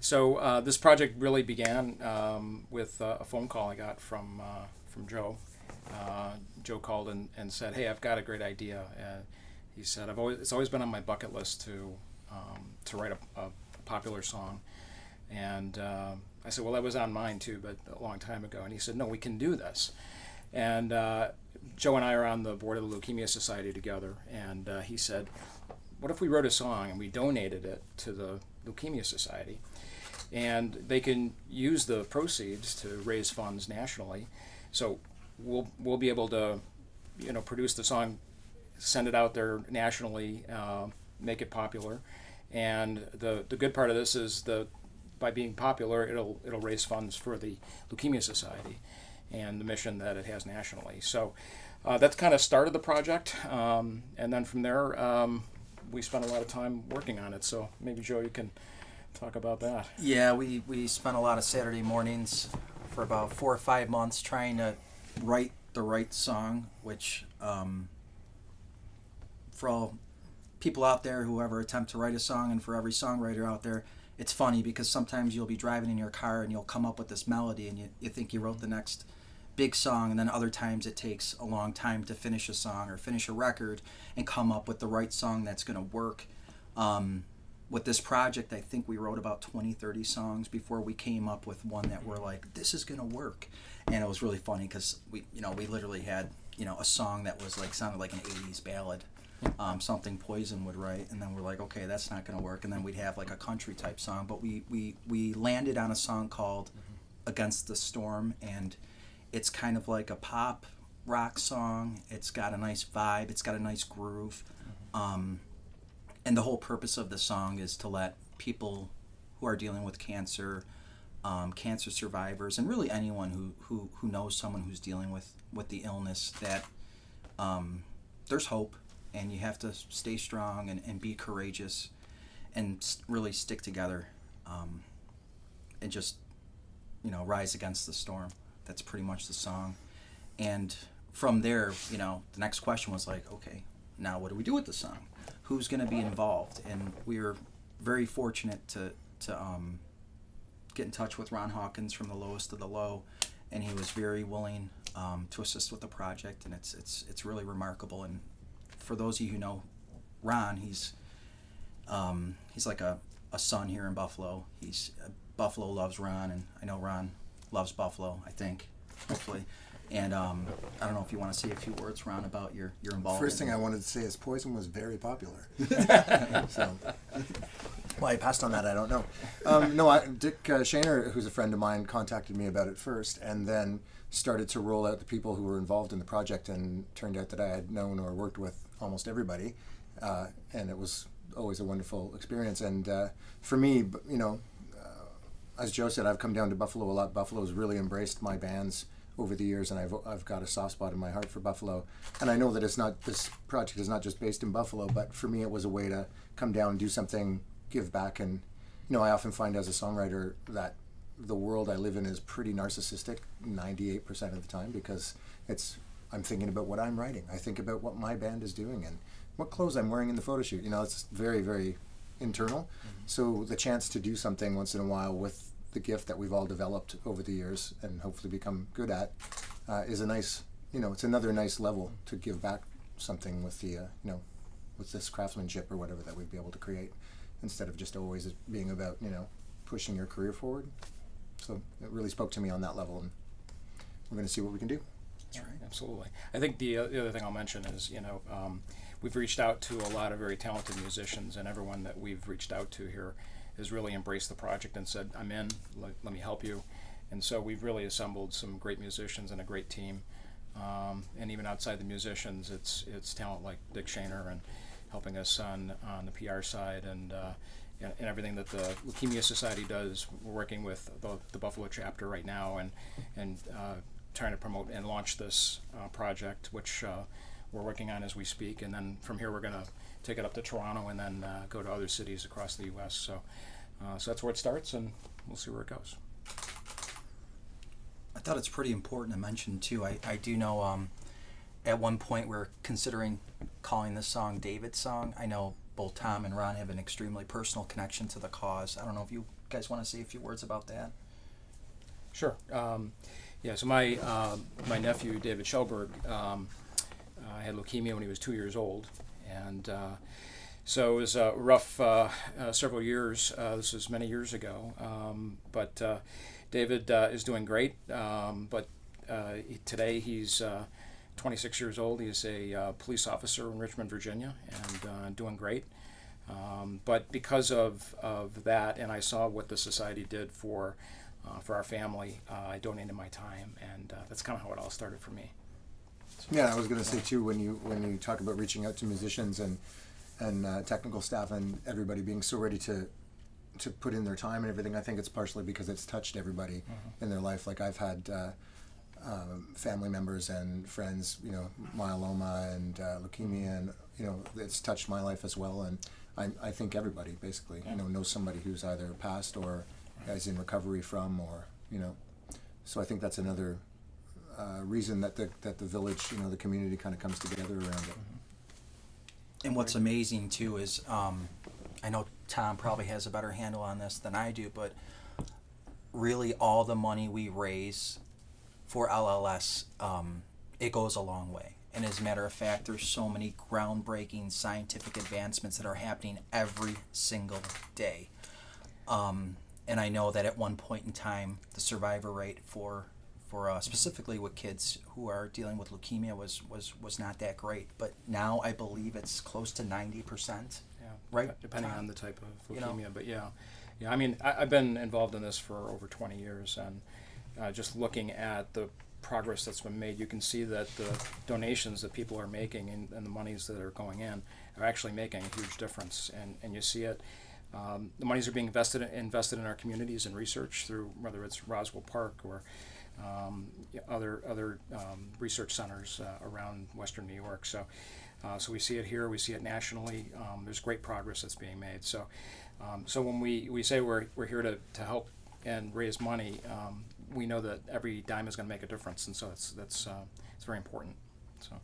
So this project really began with a phone call I got from Joe. Joe called and said, "Hey, I've got a great idea." He said, "It's always been on my bucket list to write a popular song." And I said, "Well, that was on mine too, but a long time ago." And he said, "No, we can do this." And Joe and I are on the board of the Leukemia Society together. And he said, "What if we wrote a song and we donated it to the Leukemia Society, and they can use the proceeds to raise funds nationally? So we'll be able to, produce the song, send it out there nationally, make it popular. And the good part of this is by being popular, it'll raise funds for the Leukemia Society and the mission that it has nationally." So that's kind of started the project, and then from there we spent a lot of time working on it. So maybe Joe, you can talk about that. Yeah, we spent a lot of Saturday mornings for about 4 or 5 months trying to write the right song, which for all people out there who ever attempt to write a song, and for every songwriter out there, it's funny because sometimes you'll be driving in your car and you'll come up with this melody and you think you wrote the next big song, and then other times it takes a long time to finish a song or finish a record and come up with the right song that's going to work. With this project, I think we wrote about 20, 30 songs before we came up with one that we're like, this is going to work. And it was really funny because we literally had, a song that was sounded like an 80s ballad, something Poison would write, and then we're like, okay, that's not going to work. And then we'd have a country type song, but we landed on a song called Against the Storm, and it's kind of like a pop rock song. It's got a nice vibe. It's got a nice groove. And the whole purpose of the song is to let people who are dealing with cancer, cancer survivors, and really anyone who knows someone who's dealing with the illness, that there's hope, and you have to stay strong and be courageous and really stick together, and just rise against the storm. That's pretty much the song. And from there, the next question was okay, now what do we do with the song? Who's going to be involved? And we were very fortunate to get in touch with Ron Hawkins from The Lowest of the Low, and he was very willing to assist with the project, and it's really remarkable. And for those of you who know Ron, he's like a son here in Buffalo. Buffalo loves Ron, and I know Ron loves Buffalo, I think, hopefully. And I don't know if you want to say a few words, Ron, about your involvement. First thing I wanted to say is Poison was very popular. So, why I passed on that, I don't know. Dick Shaner, who's a friend of mine, contacted me about it first, and then started to roll out the people who were involved in the project, and turned out that I had known or worked with almost everybody, and it was always a wonderful experience. And for me, as Joe said, I've come down to Buffalo a lot. Buffalo's really embraced my bands over the years, and I've got a soft spot in my heart for Buffalo. And I know that this project is not just based in Buffalo, but for me it was a way to come down, do something, give back. And I often find as a songwriter that the world I live in is pretty narcissistic 98% of the time, because I'm thinking about what I'm writing. I think about what my band is doing and what clothes I'm wearing in the photo shoot. It's very, very internal. Mm-hmm. So the chance to do something once in a while with the gift that we've all developed over the years and hopefully become good at is a nice, it's another nice level to give back something with the, with this craftsmanship or whatever that we'd be able to create, instead of just always being about, pushing your career forward. So it really spoke to me on that level, and we're going to see what we can do. That's right. Absolutely. I think the other thing I'll mention is, we've reached out to a lot of very talented musicians, and everyone that we've reached out to here has really embraced the project and said, "I'm in, let me help you." And so we've really assembled some great musicians and a great team. And even outside the musicians, it's talent like Dick Shaner and helping us on the PR side and everything that the Leukemia Society does. We're working with the Buffalo chapter right now and trying to promote and launch this project, which we're working on as we speak. And then from here we're going to take it up to Toronto and then go to other cities across the U.S. So that's where it starts, and we'll see where it goes. I thought it's pretty important to mention too. I do know at one point we're considering calling this song David's Song. I know both Tom and Ron have an extremely personal connection to the cause. I don't know if you guys want to say a few words about that? Sure. Yeah. So my nephew David Shelberg had leukemia when he was 2 years old, and so it was a rough several years. This was many years ago, but David is doing great. But today he's 26 years old. He's a police officer in Richmond, Virginia, and doing great. But because of that, and I saw what the society did for our family, I donated my time, and that's kind of how it all started for me. So, Yeah, I was going to say too, when you talk about reaching out to musicians and technical staff and everybody being so ready to put in their time and everything, I think it's partially because it's touched everybody in their life. Like I've had family members and friends, myeloma and leukemia, and it's touched my life as well. And I think everybody basically knows somebody who's either passed or is in recovery from, or so I think that's another reason that the village, the community kind of comes together around it. And what's amazing too is, I know Tom probably has a better handle on this than I do, but really all the money we raise for LLS, it goes a long way. And as a matter of fact, there's so many groundbreaking scientific advancements that are happening every single day. And I know that at one point in time, the survivor rate for specifically with kids who are dealing with leukemia was not that great. But now I believe it's close to 90%. yeah, Right, depending Tom? on the type of leukemia. But yeah. I mean, I've been involved in this for over 20 years, and just looking at the progress that's been made, you can see that the donations that people are making and the monies that are going in are actually making a huge difference, and you see it. The monies are being invested in our communities and research through whether it's Roswell Park or other research centers around Western New York. So we see it here, we see it nationally. There's great progress that's being made. So when we say we're here to help and raise money, we know that every dime is going to make a difference, and so that's very important. So.